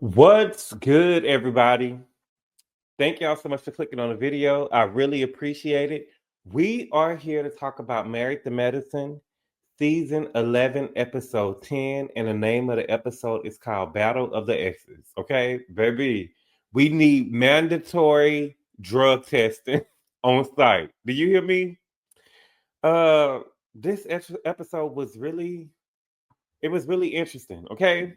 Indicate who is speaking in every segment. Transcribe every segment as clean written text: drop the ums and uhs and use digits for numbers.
Speaker 1: What's good, everybody? Thank y'all so much for clicking on the video. I really appreciate it. We are here to talk about Married to Medicine, Season 11, Episode 10, and the name of the episode is called Battle of the Exes. Okay, baby, we need mandatory drug testing on site. Do you hear me? Uh, this episode was really interesting. Okay,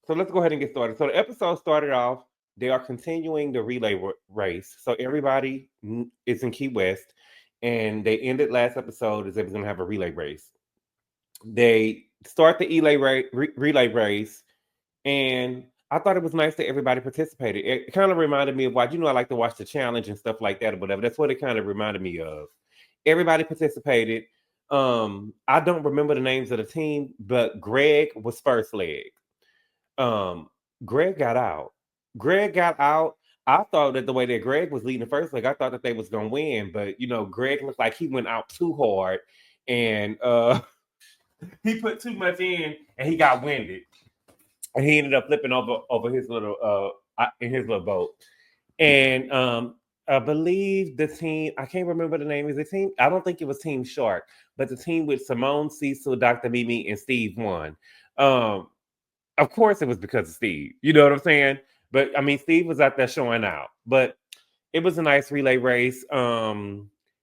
Speaker 1: so let's go ahead and get started. So the episode started off. They are continuing the relay race. So everybody is in Key West, and they ended last episode as they was going to have a relay race. They start the relay race, and I thought it was nice that everybody participated. It kind of reminded me of I like to watch the challenge and stuff like that or whatever. That's what it kind of reminded me of. Everybody participated. I don't remember the names of the team, but Greg was first leg. Um, Greg got out. Greg got out. I thought that the way that Greg was leading the first leg, I thought that they was gonna win, but Greg looked like he went out too hard, and he put too much and he got winded, and he ended up flipping over his little in his little boat, and I believe the team, I can't remember the name of the team. I don't think it was Team Shark, but the team with Simone, Cecil, Dr. Mimi, and Steve won. Of course, it was because of Steve. You know what I'm saying? But I mean, Steve was out there showing out. But it was a nice relay race.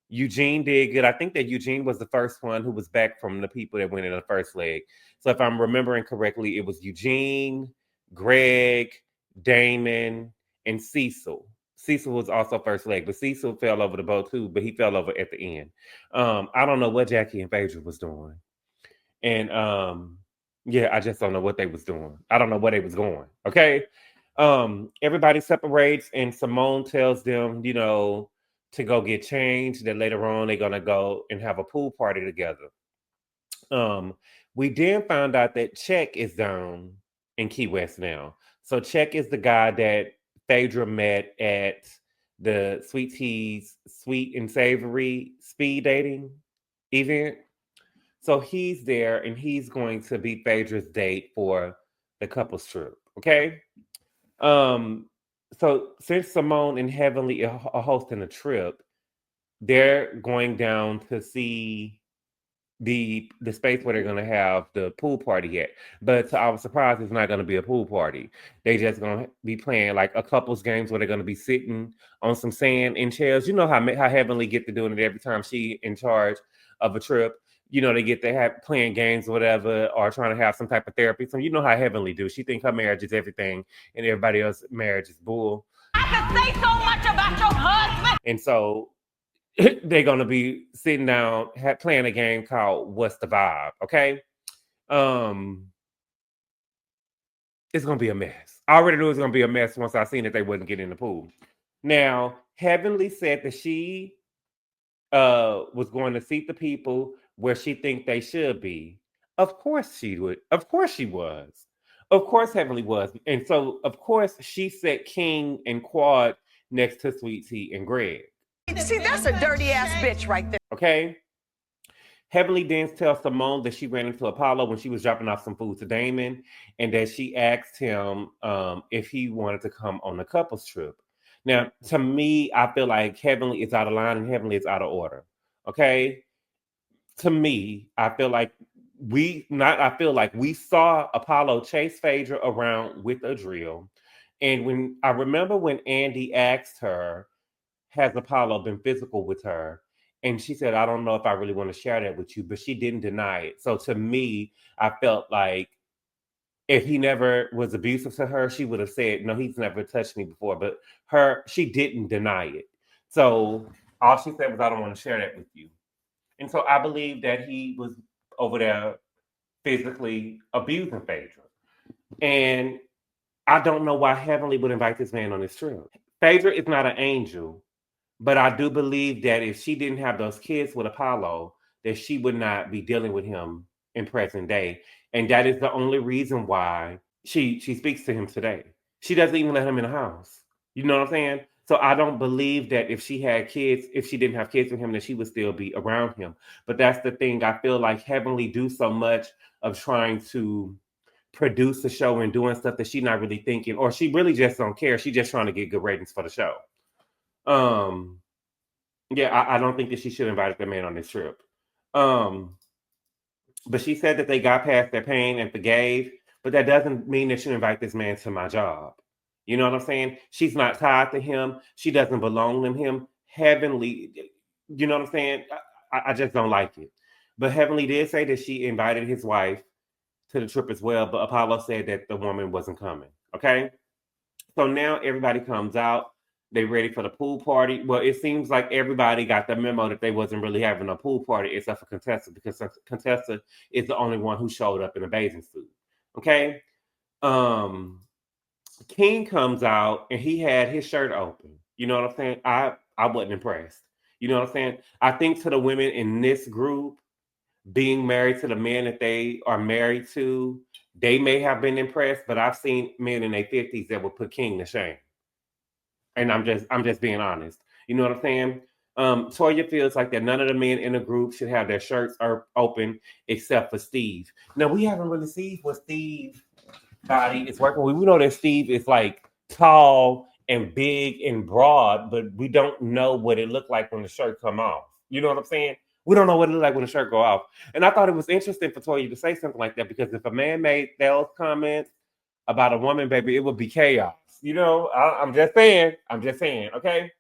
Speaker 1: Eugene did good. I think that Eugene was the first one who was back from the people that went in the first leg. So if I'm remembering correctly, it was Eugene, Greg, Damon, and Cecil. Cecil was also first leg, but Cecil fell over the boat too, but he fell over at the end. I don't know what Jackie and Phaedra was doing. And yeah, I just don't know what they was doing. I don't know where they was going. Okay. Everybody separates and Simone tells them, to go get changed. That later on they're gonna go and have a pool party together. We then found out that Cheick is down in Key West now. So Cheick is the guy that Phaedra met at the Sweet Tea's Sweet and Savory speed dating event. So he's there and he's going to be Phaedra's date for the couple's trip. Okay. So since Simone and Heavenly are hosting a trip, they're going down to see the space where they're going to have the pool party at. But to our surprise, it's not going to be a pool party. They just going to be playing like a couple's games where they're going to be sitting on some sand and chairs. You know how Heavenly get to doing it every time she in charge of a trip. They get to have playing games or whatever, or trying to have some type of therapy. So you know how Heavenly do. She thinks her marriage is everything and everybody else's marriage is bull.
Speaker 2: I can say so much about your husband.
Speaker 1: And so they're going to be sitting down playing a game called What's the Vibe? Okay. It's going to be a mess. I already knew it was going to be a mess once I seen that they wouldn't get in the pool. Now, Heavenly said that she was going to seat the people where she think they should be. Of course she would. Of course she was. Of course Heavenly was. And so, of course, she set King and Quad next to Sweet Tea and Greg.
Speaker 2: See, that's a dirty ass bitch right there.
Speaker 1: Okay. Heavenly then tells Simone that she ran into Apollo when she was dropping off some food to Damon, and that she asked him if he wanted to come on the couples trip. Now, to me, I feel like Heavenly is out of line and Heavenly is out of order. Okay. To me, I feel like we saw Apollo chase Phaedra around with a drill. And when I remember when Andy asked her, has Apollo been physical with her? And she said, I don't know if I really want to share that with you, but she didn't deny it. So to me, I felt like if he never was abusive to her, she would have said, no, he's never touched me before. But she didn't deny it. So all she said was, I don't want to share that with you. And so I believe that he was over there physically abusing Phaedra. And I don't know why Heavenly would invite this man on this trip. Phaedra is not an angel, but I do believe that if she didn't have those kids with Apollo, that she would not be dealing with him in present day. And that is the only reason why she speaks to him today. She doesn't even let him in the house. You know what I'm saying? So I don't believe that if she didn't have kids with him, that she would still be around him. But that's the thing. I feel like Heavenly do so much of trying to produce the show and doing stuff that she's not really thinking, or she really just don't care. She's just trying to get good ratings for the show. Yeah, I don't think that she should invite the man on this trip. But she said that they got past their pain and forgave, but that doesn't mean that you invite this man to my job. You know what I'm saying? She's not tied to him. She doesn't belong to him. Heavenly, you know what I'm saying? I just don't like it. But Heavenly did say that she invited his wife to the trip as well, but Apollo said that the woman wasn't coming. Okay? So now everybody comes out. They ready for the pool party. Well, it seems like everybody got the memo that they wasn't really having a pool party except for Contessa, because Contessa is the only one who showed up in a bathing suit. Okay? King comes out and he had his shirt open. You know what I'm saying? I wasn't impressed. You know what I'm saying? I think to the women in this group, being married to the men that they are married to, they may have been impressed, but I've seen men in their 50s that would put King to shame. And I'm just being honest. You know what I'm saying? Toya feels like that none of the men in the group should have their shirts open except for Steve. Now, we haven't really seen what Steve body is working with. We know that Steve is like tall and big and broad, but we don't know what it looked like when the shirt come off. You know what I'm saying? We don't know what it looked like when the shirt go off. And I thought it was interesting for Toya to say something like that, because if a man made those comments about a woman, baby, it would be chaos. You know, I'm just saying, okay?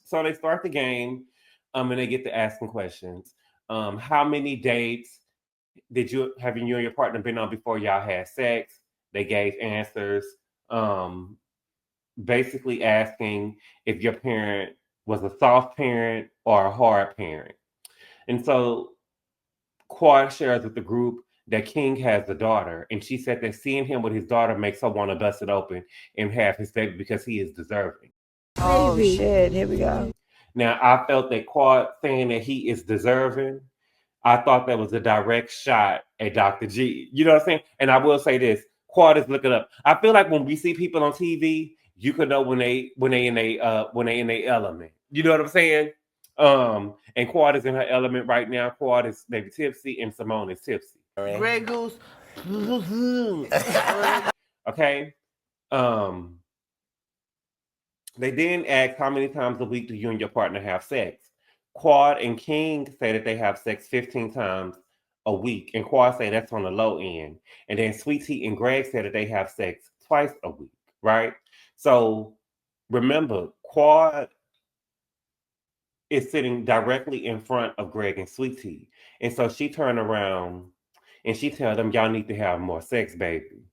Speaker 1: So they start the game, and they get to asking questions. How many dates did you and your partner been on before y'all had sex? They gave answers, basically asking if your parent was a soft parent or a hard parent. And so Quad shares with the group that King has a daughter, and she said that seeing him with his daughter makes her want to bust it open and have his baby because he is deserving.
Speaker 2: Oh, shit. Here we go.
Speaker 1: Now, I felt that Quad saying that he is deserving, I thought that was a direct shot at Dr. G. You know what I'm saying? And I will say this: Quad is looking up. I feel like when we see people on TV, you can know when they in their element. You know what I'm saying? And Quad is in her element right now. Quad is maybe tipsy, and Simone is tipsy.
Speaker 2: Grey Goose.
Speaker 1: Okay. They then ask, how many times a week do you and your partner have sex? Quad and King say that they have sex 15 times a week, and Quad say that's on the low end. And then Sweet Tea and Greg said that they have sex twice a week, right? So remember, Quad is sitting directly in front of Greg and Sweet Tea. And so she turned around and she tell them, y'all need to have more sex, baby.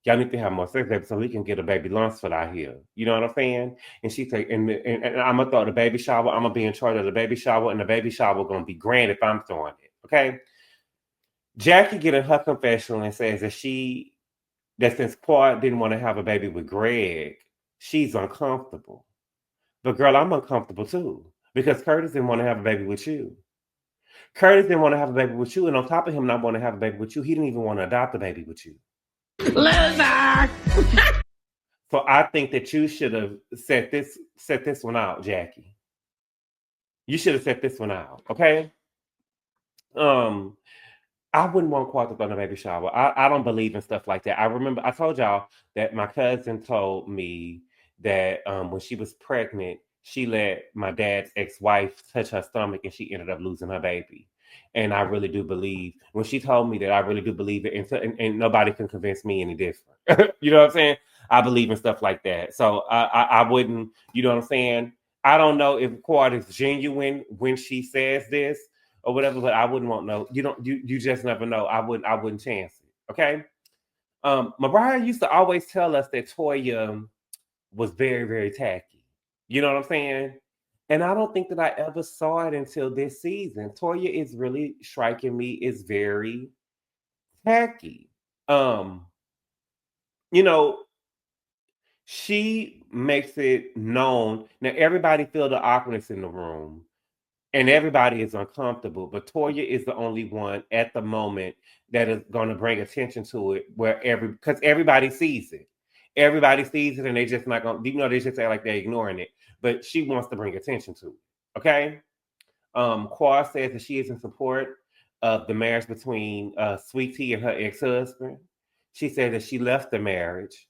Speaker 1: Y'all need to have more sex, baby, so we can get a baby Lunsford out here. You know what I'm saying? And she say, and I'm gonna throw the baby shower. I'm gonna be in charge of the baby shower, and the baby shower gonna be grand if I'm throwing it. Okay. Jackie get in her confessional and says that since Quad didn't want to have a baby with Greg, she's uncomfortable. But girl, I'm uncomfortable too, because Curtis didn't want to have a baby with you. Curtis didn't want to have a baby with you, and on top of him not wanting to have a baby with you, he didn't even want to adopt a baby with you. Loser. So I think that you should have set this one out, Jackie. You should have set this one out, okay? I wouldn't want Quad to throw a baby shower. I don't believe in stuff like that. I remember I told y'all that my cousin told me that when she was pregnant, she let my dad's ex-wife touch her stomach and she ended up losing her baby. And I really do believe, when she told me that, I really do believe it. And nobody can convince me any different. You know what I'm saying? I believe in stuff like that. So I wouldn't, you know what I'm saying? I don't know if Quad is genuine when she says this or whatever, but I wouldn't want no. You just never know. I wouldn't chance it. Okay. Mariah used to always tell us that Toya was very, very tacky. You know what I'm saying? And I don't think that I ever saw it until this season. Toya is really striking me as very tacky. You know, she makes it known. Now everybody feel the awkwardness in the room. And everybody is uncomfortable, but Toya is the only one at the moment that is going to bring attention to it, because everybody sees it. Everybody sees it, and they just not going to, they just say like they're ignoring it. But she wants to bring attention to it. Okay. Quad says that she is in support of the marriage between Sweet Tea and her ex-husband. she said that she left the marriage,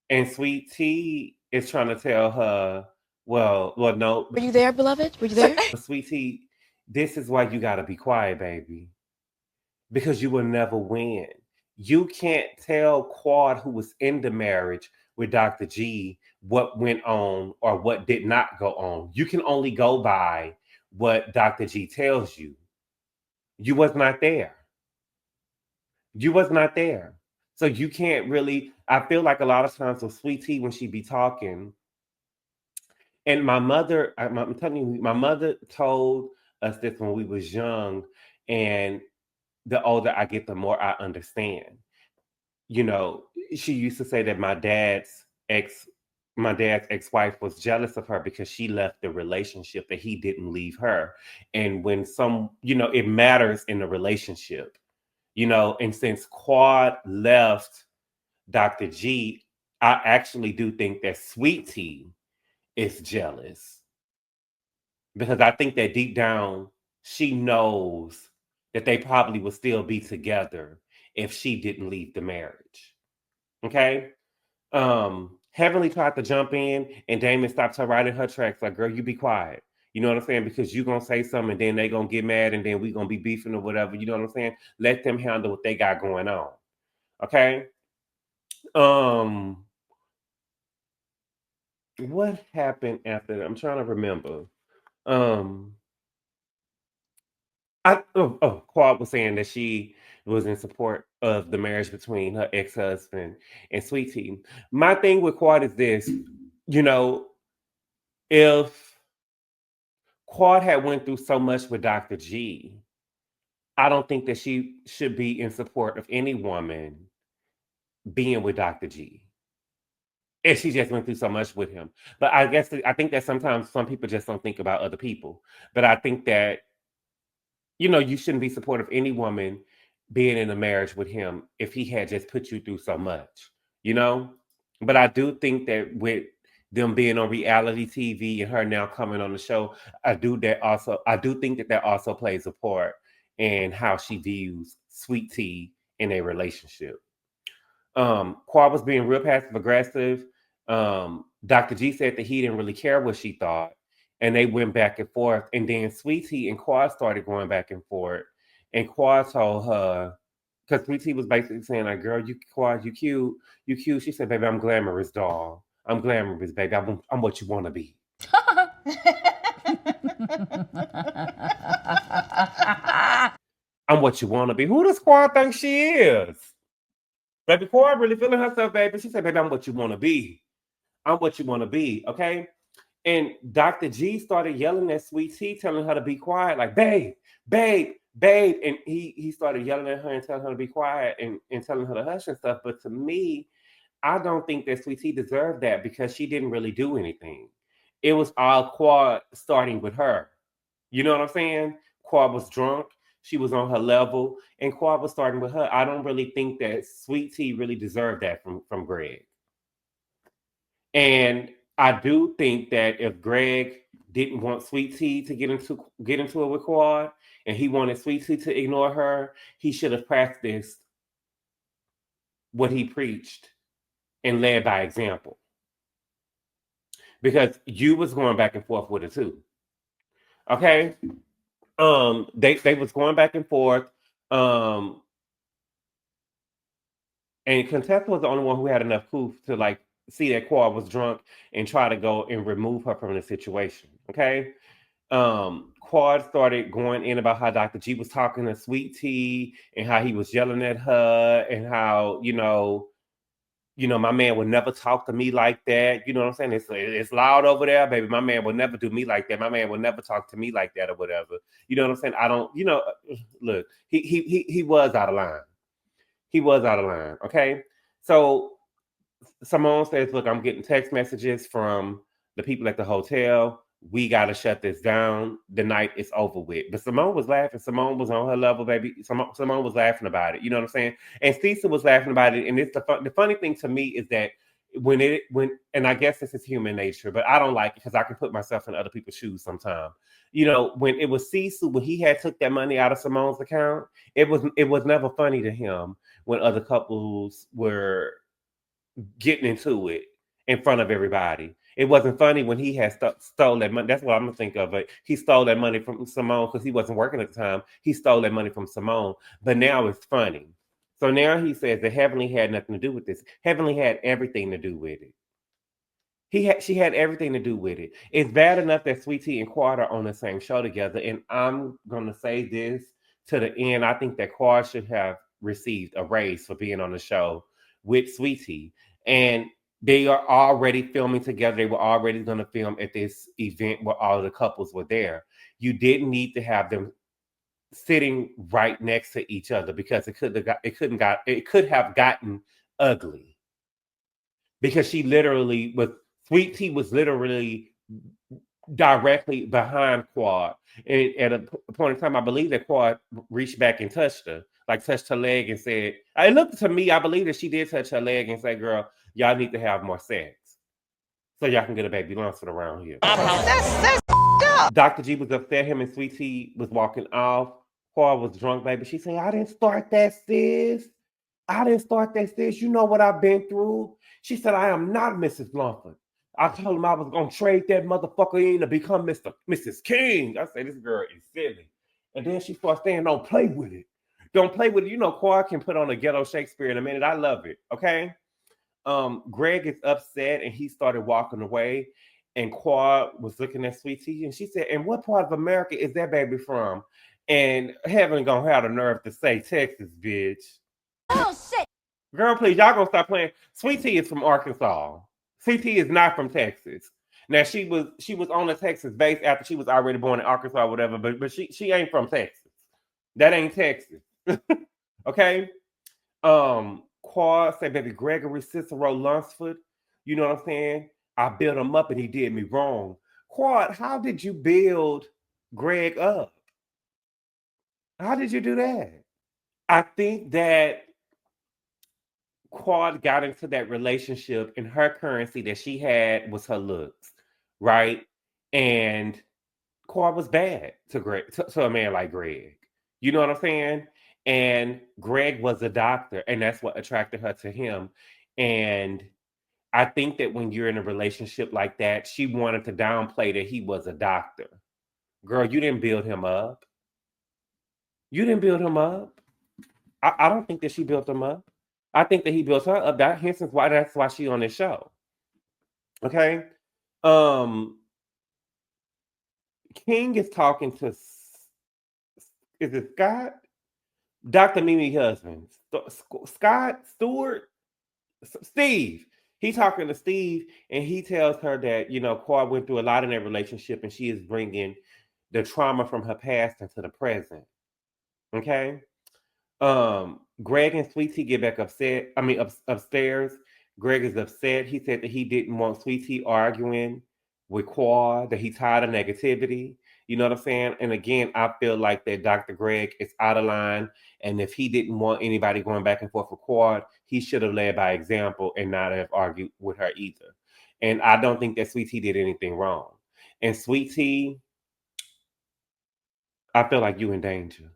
Speaker 1: and Sweet Tea is trying to tell her, well, no.
Speaker 3: Were you there, beloved? Were you there?
Speaker 1: Sweet Tea, this is why you gotta be quiet, baby, because you will never win. You can't tell Quad, who was in the marriage with Dr. G, what went on or what did not go on. You can only go by what Dr. G tells you. You was not there. You was not there. So you can't really, I feel like a lot of times with Sweet Tea when she be talking, and my mother, I'm telling you, my mother told us this when we was young, and the older I get, the more I understand. You know, she used to say that my dad's ex-wife was jealous of her because she left the relationship, that he didn't leave her. And when it matters in the relationship, and since Quad left Dr. G, I actually do think that Sweet Tea is jealous, because I think that deep down she knows that they probably would still be together if she didn't leave the marriage. Okay? Heavenly tried to jump in, and Damon stopped her right in her tracks, like, girl, you be quiet. You know what I'm saying? Because you gonna say something and then they gonna get mad and then we gonna be beefing or whatever. You know what I'm saying? Let them handle what they got going on. Okay? What happened after that? I'm trying to remember. Quad was saying that she was in support of the marriage between her ex-husband and Sweet Tea. My thing with Quad is this, if Quad had went through so much with Dr. G, I don't think that she should be in support of any woman being with Dr. G. If she just went through so much with him. But I think that sometimes some people just don't think about other people. But I think that you shouldn't be supportive of any woman being in a marriage with him if he had just put you through so much, you know? But I do think that with them being on reality TV and her now coming on the show, I do think that also plays a part in how she views Sweet Tea in a relationship. Quad was being real passive aggressive. Dr. G said that he didn't really care what she thought, and they went back and forth. And then Sweet Tea and Quad started going back and forth. And Quad told her, because Sweet Tea was basically saying, like, girl, Quad, you cute, you cute. She said, baby, I'm glamorous, doll. I'm glamorous, baby. I'm what you want to be. I'm what you want to be. Who does Quad think she is? Baby, Quad really feeling herself, baby. She said, baby, I'm what you want to be. I'm what you want to be, okay? And Dr. G started yelling at Sweet Tea, telling her to be quiet, like, babe, babe, babe. And he started yelling at her and telling her to be quiet and telling her to hush and stuff. But to me, I don't think that Sweet Tea deserved that, because she didn't really do anything. It was all Quad starting with her. You know what I'm saying? Quad was drunk. She was on her level, and Quad was starting with her. I don't really think that Sweet Tea really deserved that from Greg. And I do think that if Greg didn't want Sweet Tea to get into it with Quad, and he wanted Sweet Tea to ignore her, he should have practiced what he preached and led by example. Because you was going back and forth with it too. Okay? They was going back and forth. And Contessa was the only one who had enough proof to, like, see that Quad was drunk and try to go and remove her from the situation. Okay. Quad started going in about how Dr. G was talking to Sweet Tea and how he was yelling at her and how, my man would never talk to me like that. You know what I'm saying? It's loud over there, baby. My man would never do me like that. My man would never talk to me like that or whatever. You know what I'm saying? I don't, look, he was out of line. He was out of line. Okay. So Simone says, look, I'm getting text messages from the people at the hotel. We got to shut this down. The night is over with. But Simone was laughing. Simone was on her level, baby. Simone was laughing about it. You know what I'm saying? And Cecil was laughing about it. And it's the funny thing to me is that and I guess this is human nature, but I don't like it because I can put myself in other people's shoes sometimes. When it was Cecil, when he had took that money out of Simone's account, it was never funny to him. when other couples were getting into it in front of everybody. It wasn't funny when he had stole that money. That's what I'm gonna think of it. He stole that money from Simone because he wasn't working at the time. He stole that money from Simone, but now it's funny. So now he says that Heavenly had nothing to do with this. Heavenly had everything to do with it. She had everything to do with it. It's bad enough that Sweet Tea and Quad are on the same show together, and I'm gonna say this to the end. I think that Quad should have received a raise for being on the show with Sweet Tea, and they are already filming together. They were already going to film at this event where all of the couples were there. You didn't need to have them sitting right next to each other because it could have gotten ugly because Sweet Tea was literally directly behind Quad. And at a point in time, I believe that Quad reached back and touched her leg and said, it looked to me, I believe that she did touch her leg and say, girl, y'all need to have more sex so y'all can get a baby Lunsford around here.
Speaker 2: That's
Speaker 1: Dr. G was upset. Him and Sweet Tea was walking off. Quad was drunk, baby. She said, I didn't start that, sis. I didn't start that, sis. You know what I've been through. She said, I am not Mrs. Lunsford. I told him I was going to trade that motherfucker in to become Mrs. King. I said, this girl is silly. And then she starts saying, don't play with it. Don't play with it. You know, Quad can put on a ghetto Shakespeare in a minute. I love it. Okay. Greg is upset and he started walking away. And Quad was looking at Sweet Tea and she said, and what part of America is that baby from? And Heaven gonna have the nerve to say Texas, bitch.
Speaker 2: oh shit.
Speaker 1: Girl, please, y'all gonna stop playing. Sweet Tea is from Arkansas. Sweet Tea is not from Texas. Now she was on the Texas base after she was already born in Arkansas or whatever, but she ain't from Texas. That ain't Texas. Okay. Quad said, baby, Gregory Cicero Lunsford, you know what I'm saying? I built him up and he did me wrong. Quad, how did you build Greg up? How did you do that? I think that Quad got into that relationship and her currency that she had was her looks, right? And Quad was bad to a man like Greg. You know what I'm saying? And Greg was a doctor, and that's what attracted her to him. And I think that when you're in a relationship like that, she wanted to downplay that he was a doctor. Girl, you didn't build him up. You didn't build him up. I don't think that she built him up. I think that he built her up. That's why she on this show. Okay. King is talking to, is it Scott? Dr. Mimi's husband. Scott Stewart? Steve. He's talking to Steve and he tells her that, you know, Quad went through a lot in their relationship and she is bringing the trauma from her past into the present. Okay. Greg and Sweet Tea get back upset. I mean, upstairs. Greg is upset. He said that he didn't want Sweet Tea arguing with Quad, that he's tired of negativity. You know what I'm saying? And again, I feel like that Dr. Greg is out of line. And if he didn't want anybody going back and forth with Quad, he should have led by example and not have argued with her either. And I don't think that Sweet Tea did anything wrong. And Sweet Tea, I feel like you in danger.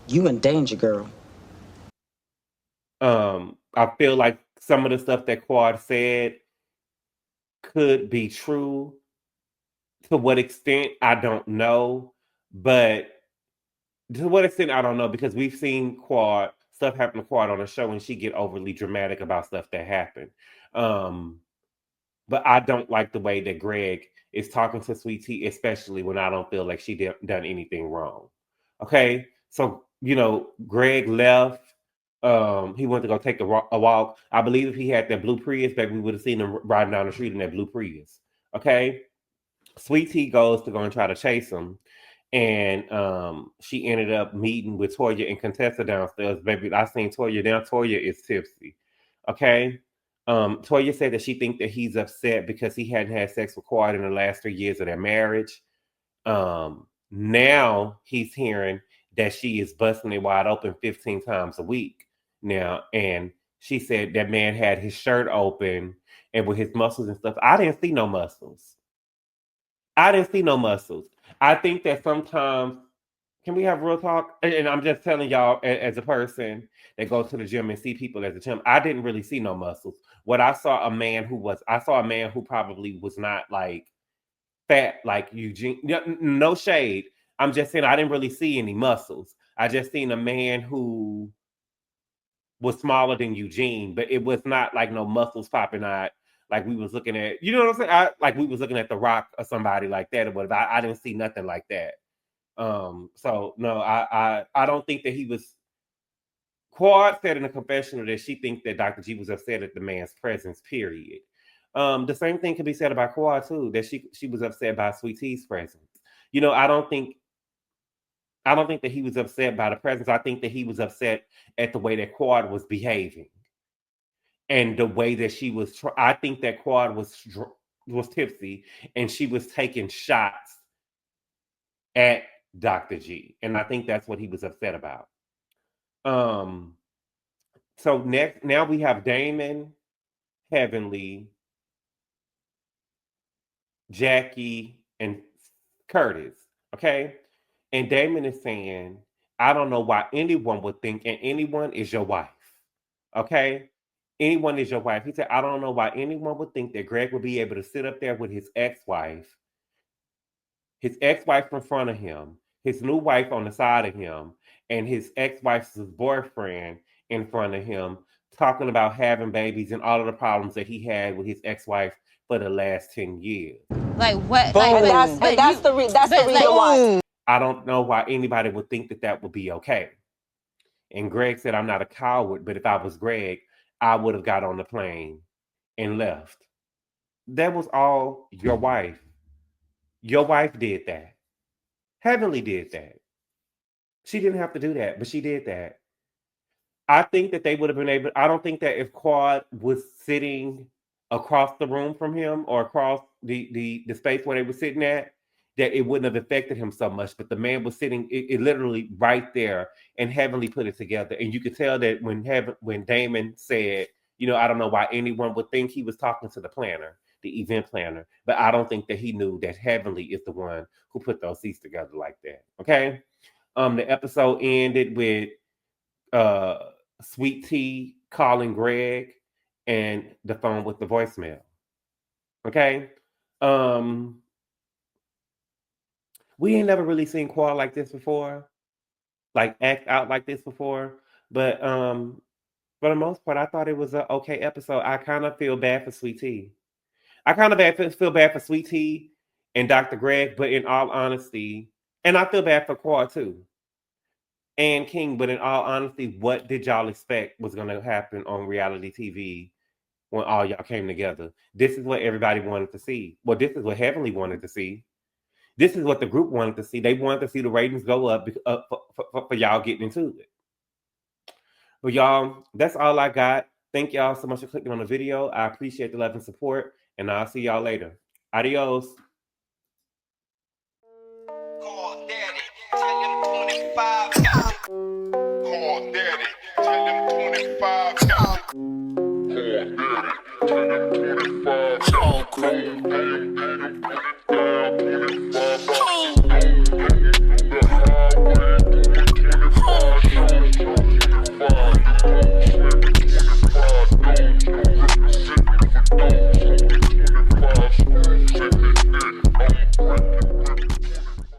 Speaker 3: You in danger, girl.
Speaker 1: I feel like some of the stuff that Quad said could be true. To what extent, I don't know. But to what extent, I don't know, because we've seen stuff happen to Quad on the show and she get overly dramatic about stuff that happened. But I don't like the way that Greg is talking to Sweet Tea, especially when I don't feel like she done anything wrong. Okay? So, you know, Greg left. He went to go take a walk. I believe if he had that blue Prius, baby, we would have seen him riding down the street in that blue Prius. Okay? Sweet Tea goes to go and try to chase him. And she ended up meeting with Toya and Contessa downstairs. Baby, I seen Toya down. Toya is tipsy. Okay? Toya said that she thinks that he's upset because he hadn't had sex with Quad in the last 3 years of their marriage. Now he's hearing that she is busting it wide open 15 times a week now. And she said that man had his shirt open and with his muscles and stuff. I didn't see no muscles. I think that sometimes, Can we have real talk? And I'm just telling y'all, as a person that goes to the gym and see people at the gym, I didn't really see no muscles. What I saw I saw a man who probably was not like fat like Eugene. No shade. I'm just saying I didn't really see any muscles. I just seen a man who was smaller than Eugene, but it was not like no muscles popping out. Like we was looking at, you know what I'm saying? Like we was looking at The Rock or somebody like that or whatever. I didn't see nothing like that. So no, I don't think that he was. Quad said in a confessional that she thinks that Dr. G was upset at the man's presence. Period. The same thing can be said about Quad too. That she was upset by Sweet T's presence. You know, I don't think that he was upset by the presence. I think that he was upset at the way that Quad was behaving and the way that she was. I think that Quad was tipsy and she was taking shots at Dr. G, and I think that's what he was upset about. So now we have Damon, Heavenly, Jackie, and Curtis. Okay, and Damon is saying, "I don't know why anyone would think, and anyone is your wife." Okay, anyone is your wife. He said, "I don't know why anyone would think that Greg would be able to sit up there with his ex-wife in front of him, his new wife on the side of him, and his ex-wife's boyfriend in front of him, talking about having babies and all of the problems that he had with his ex-wife for the last 10 years.
Speaker 2: Like what?
Speaker 3: Boom.
Speaker 2: Like,
Speaker 3: That's the reason why.
Speaker 1: I don't know why anybody would think that that would be okay. And Greg said, I'm not a coward, but if I was Greg, I would have got on the plane and left. That was all your wife. Your wife did that. Heavenly did that. She didn't have to do that, but she did that. I think that they would have been able. I don't think that if Quad was sitting across the room from him or across the space where they were sitting at, that it wouldn't have affected him so much. But the man was sitting it literally right there, and Heavenly put it together. And you could tell that when Damon said, you know, I don't know why anyone would think he was talking to the planner, the event planner, but I don't think that he knew that Heavenly is the one who put those seats together like that. Okay. The episode ended with Sweet Tea calling Greg and the phone with the voicemail. Okay. We ain't never really seen Quad like this before, like act out like this before. But for the most part, I thought it was an okay episode. I kind of feel bad for Sweet Tea. I kind of feel bad for Sweet Tea and Dr. Greg, but in all honesty, and I feel bad for Quad too. And King, but in all honesty, what did y'all expect was going to happen on reality TV when all y'all came together? This is what everybody wanted to see. Well, this is what Heavenly wanted to see. This is what the group wanted to see. They wanted to see the ratings go up for y'all getting into it. But y'all, that's all I got. Thank y'all so much for clicking on the video. I appreciate the love and support, and I'll see y'all later. Adios.
Speaker 4: Call Daddy, tell him 25 got it. Call Daddy, tell him 25 got it. Call Daddy, tell him 25